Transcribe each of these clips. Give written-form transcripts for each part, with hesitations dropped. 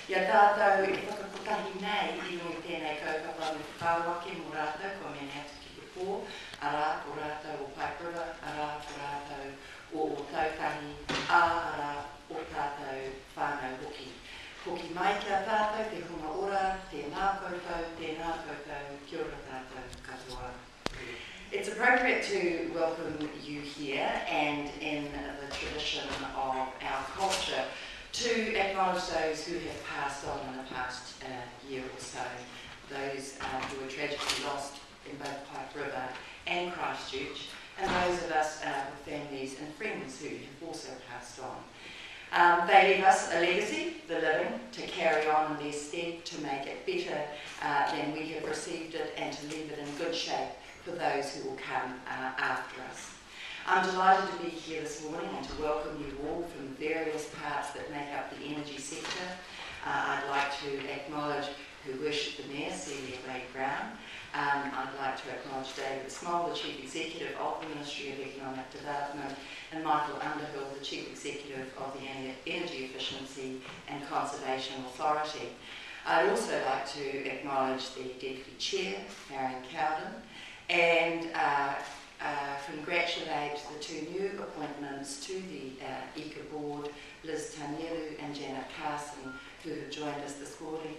Ia tātou e whakaputahi nei I nui tēnei kaupapa me whakawake mō rātou ko mene atu ki te pō, a rā ko rātou o Paipura, a rā ko rātou o Tautahi, a rā o tātou whānau hoki. Hoki mai kia tātou, te hunga ora, tēnā koutou, kia ora tātou katoa. It's appropriate to welcome you here and in the tradition of our culture to acknowledge those who have passed on in the past year or so, those who were tragically lost in both Pipe River and Christchurch, and those of us with families and friends who have also passed on. They leave us a legacy, the living, to carry on in their stead, to make it better than we have received it, and to leave it in good shape for those who will come after us. I'm delighted to be here this morning and to welcome you all from the various parts that make up the energy sector. I'd like to acknowledge Her Worship the Mayor, Celia Wade-Brown. I'd like to acknowledge David Small, the Chief Executive of the Ministry of Economic Development, and Michael Underhill, the Chief Executive of the Energy Efficiency and Conservation Authority. I'd also like to acknowledge the Deputy Chair, Marion Cowden, and congratulate the two new appointments to the ECA board, Liz Tanieru and Janet Carson, who have joined us this morning.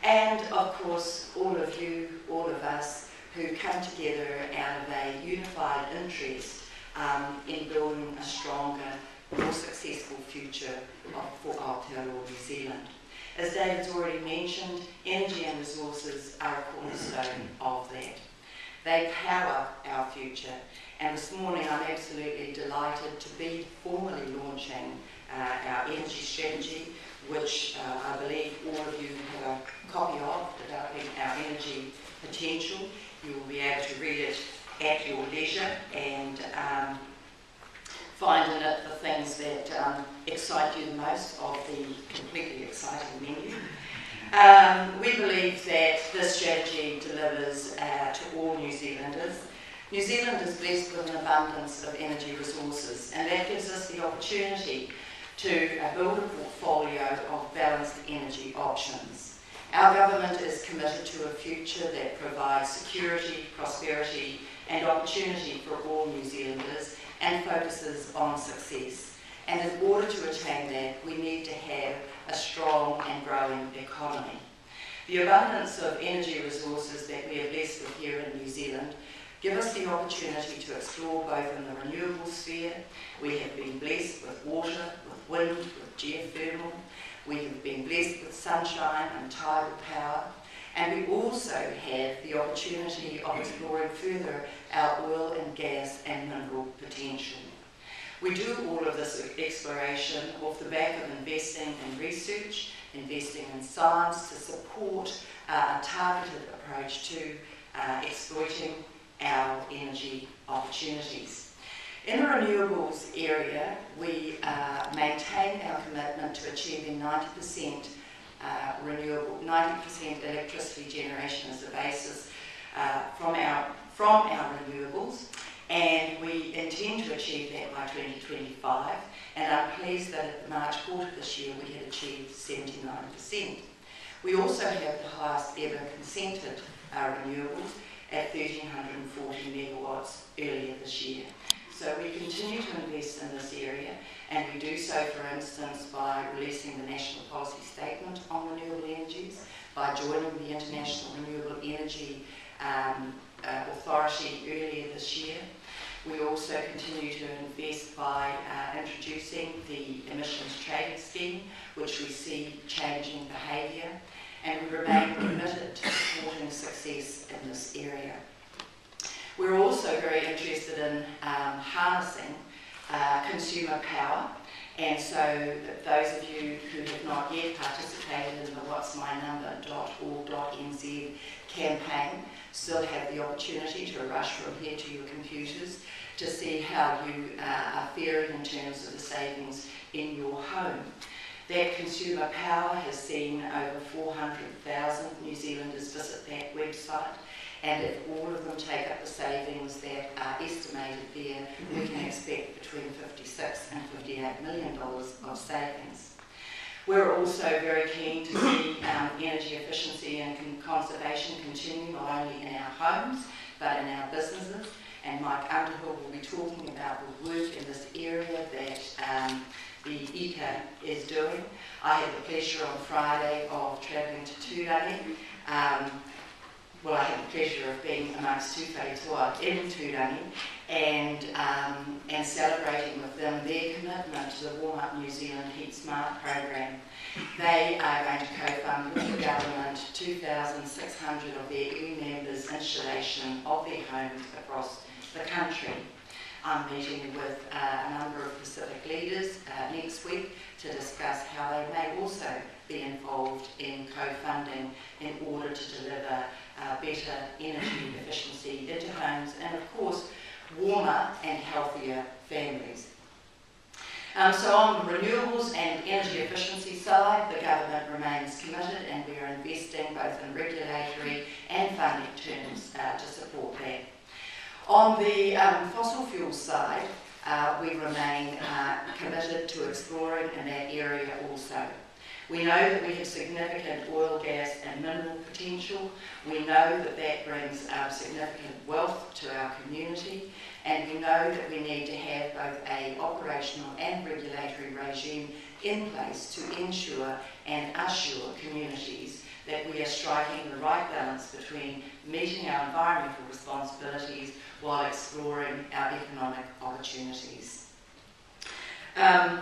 And of course, all of you, all of us, who come together out of a unified interest in building a stronger, more successful future for Aotearoa New Zealand. As David's already mentioned, energy and resources are a cornerstone of that. They power our future, and this morning I'm absolutely delighted to be formally launching our energy strategy, which I believe all of you have a copy of, developing our energy potential. You will be able to read it at your leisure and find in it the things that excite you the most of the completely exciting menu. We believe that this strategy delivers to all New Zealanders. New Zealand is blessed with an abundance of energy resources, and that gives us the opportunity to build a portfolio of balanced energy options. Our government is committed to a future that provides security, prosperity and opportunity for all New Zealanders and focuses on success. And in order to attain that, we need to have a strong and growing economy. The abundance of energy resources that we are blessed with here in New Zealand give us the opportunity to explore both in the renewable sphere. We have been blessed with water, with wind, with geothermal. We have been blessed with sunshine and tidal power. And we also have the opportunity of exploring further our oil and gas and mineral potential. We do all of this exploration off the back of investing in research, investing in science to support a targeted approach to exploiting our energy opportunities. In the renewables area, we maintain our commitment to achieving 90% renewable, 90% electricity generation as a basis from our renewables. And we intend to achieve that by 2025, and I'm pleased that at the March quarter this year we had achieved 79%. We also have the highest ever consented renewables at 1,340 megawatts earlier this year. So we continue to invest in this area, and we do so, for instance, by releasing the National Policy Statement on Renewable Energies, by joining the International Renewable Energy Authority earlier this year. We also continue to invest by introducing the emissions trading scheme, which we see changing behaviour, and we remain committed to supporting success in this area. We're also very interested in harnessing consumer power, and so those of you who have not yet participated in the whatsmynumber.org.nz campaign still have the opportunity to rush from here to your computers to see how you are faring in terms of the savings in your home. That consumer power has seen over 400,000 New Zealanders visit that website, and if all of them take up the savings that are estimated there, we can expect between $56 and $58 million of savings. We're also very keen to see energy efficiency and conservation continue not only in our homes but in our businesses, and Mike Underhill will be talking about the work in this area that the Hekia is doing. I had the pleasure on Friday of travelling to Turangi. Well, I had the pleasure of being amongst Tūwhare Toa in Turangi and celebrating with them their commitment to the Warm Up New Zealand Heat Smart program. They are going to co-fund with the government 2,600 of their EU members' installation of their homes across the country. I'm meeting with a number of Pacific leaders next week to discuss how they may also be involved in co-funding in order to deliver better energy efficiency into homes and, of course, warmer and healthier families. So on the renewables and energy efficiency side, the government remains committed, and we are investing both in regulatory and funding terms to support that. On the fossil fuel side, we remain committed to exploring in that area also. We know that we have significant oil, gas and mineral potential. We know that that brings significant wealth to our community, and we know that we need to have both an operational and regulatory regime in place to ensure and assure communities that we are striking the right balance between meeting our environmental responsibilities while exploring our economic opportunities.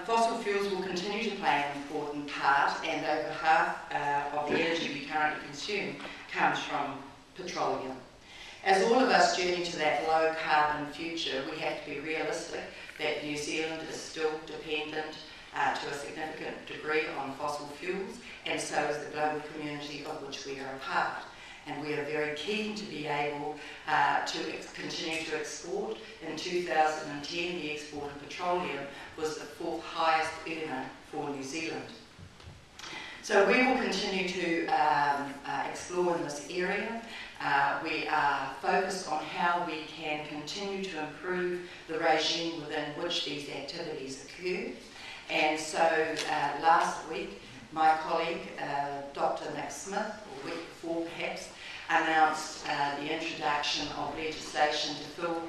Fossil fuels will continue to play an important part, and over half of the energy we currently consume comes from petroleum. As all of us journey to that low carbon future, we have to be realistic that New Zealand is still dependent to a significant degree on fossil fuels, and so is the global community of which we are a part. And we are very keen to be able to continue to export. In 2010, the export of petroleum was the fourth highest earner for New Zealand. So we will continue to explore in this area. We are focused on how we can continue to improve the regime within which these activities occur. And so last week, my colleague, Dr. Nick Smith, or week before perhaps, announced the introduction of legislation to fill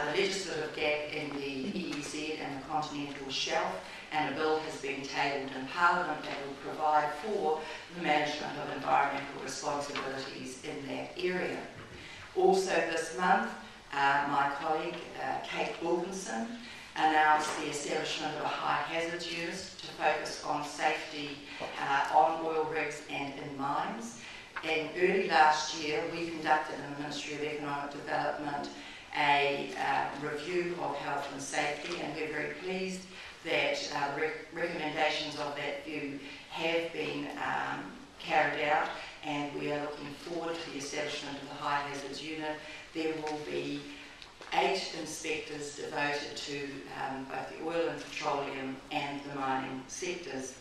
the legislative gap in the EEZ and the continental shelf, and a bill has been tabled in Parliament that will provide for the management of environmental responsibilities in that area. Also this month, my colleague, Kate Wilkinson, announced the establishment of a high hazards unit to focus on safety on oil rigs and in mines. And early last year, we conducted in the Ministry of Economic Development a review of health and safety, and we're very pleased that recommendations of that view have been carried out, and we are looking forward to the establishment of the high hazards unit. There will be 8 inspectors devoted to both the oil and petroleum and the mining sectors.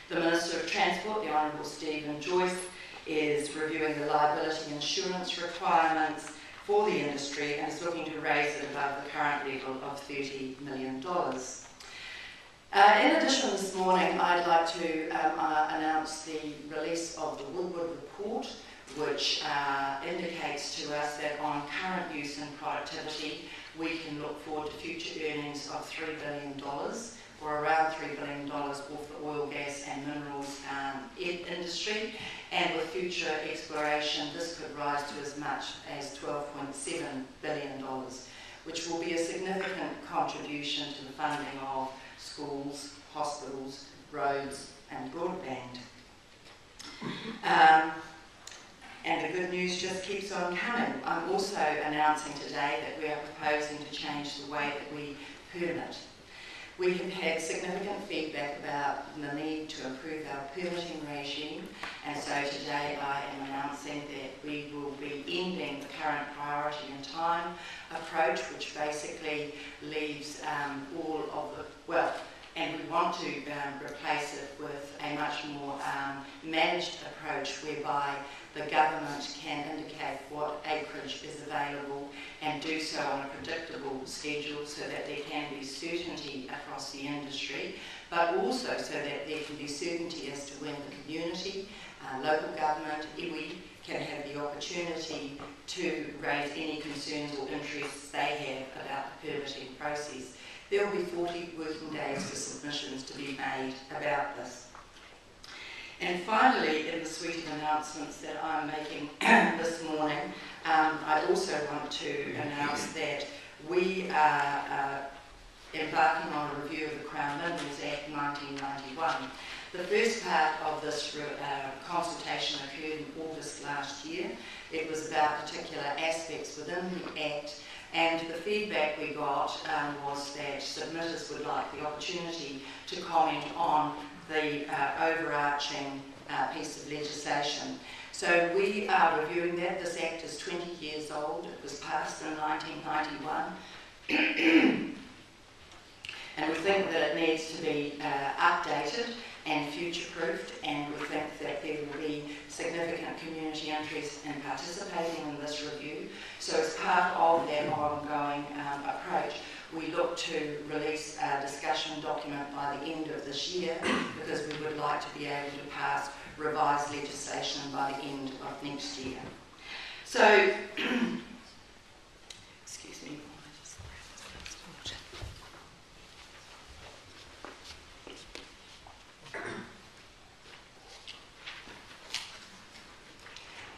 The Minister of Transport, the Honourable Stephen Joyce, is reviewing the liability insurance requirements for the industry and is looking to raise it above the current level of $30 million. In addition, this morning I'd like to announce the release of the Woodward Report, which indicates to us that on current use and productivity we can look forward to future earnings of $3 billion, or around $3 billion off the oil, gas and minerals industry, and with future exploration this could rise to as much as $12.7 billion, which will be a significant contribution to the funding of schools, hospitals, roads and broadband. And the good news just keeps on coming. I'm also announcing today that we are proposing to change the way that we permit. We have had significant feedback about the need to improve our permitting regime, and so today I am announcing that we will be ending the current priority and time approach, which basically leaves all of the, well, and we want to replace it with a much more managed approach whereby the government can indicate what acreage is available and do so on a predictable schedule so that there can be certainty across the industry, but also so that there can be certainty as to when the community, local government, iwi, can have the opportunity to raise any concerns or interests they have about the permitting process. There will be 40 working days for submissions to be made about this. And finally, in the suite of announcements that I'm making this morning, I also want to announce that we are embarking on a review of the Crown Minerals Act 1991. The first part of this consultation occurred in August last year. It was about particular aspects within the Act, and the feedback we got was that submitters would like the opportunity to comment on the overarching piece of legislation. So we are reviewing that. This Act is 20 years old. It was passed in 1991. And we think that it needs to be updated and future-proofed, and we think that there will be significant community interest in participating in this review. So as part of that ongoing approach, we look to release a discussion document by the end of this year, because we would like to be able to pass revised legislation by the end of next year. So, excuse me.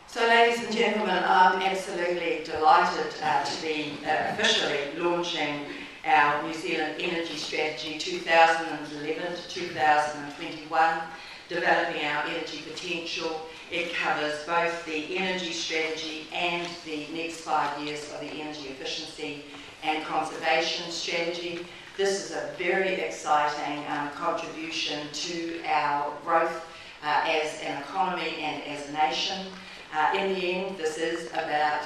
So, ladies and gentlemen, I'm absolutely delighted to be officially launching our New Zealand Energy Strategy 2011 to 2021, developing our energy potential. It covers both the energy strategy and the next 5 years of the energy efficiency and conservation strategy. This is a very exciting contribution to our growth as an economy and as a nation. In the end, this is about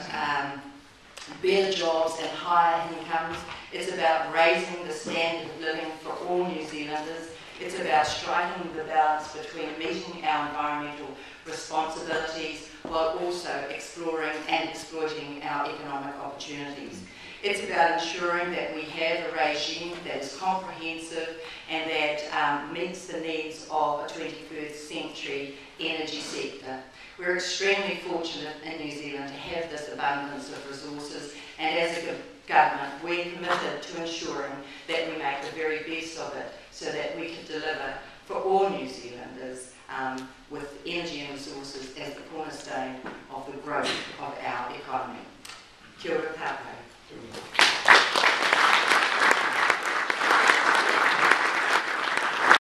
better jobs and higher incomes. It's about raising the standard of living for all New Zealanders. It's about striking the balance between meeting our environmental responsibilities while also exploring and exploiting our economic opportunities. It's about ensuring that we have a regime that is comprehensive and that meets the needs of a 21st century energy sector. We're extremely fortunate in New Zealand to have this abundance of resources, and as a government, we're committed to ensuring that we make the very best of it so that we can deliver for all New Zealanders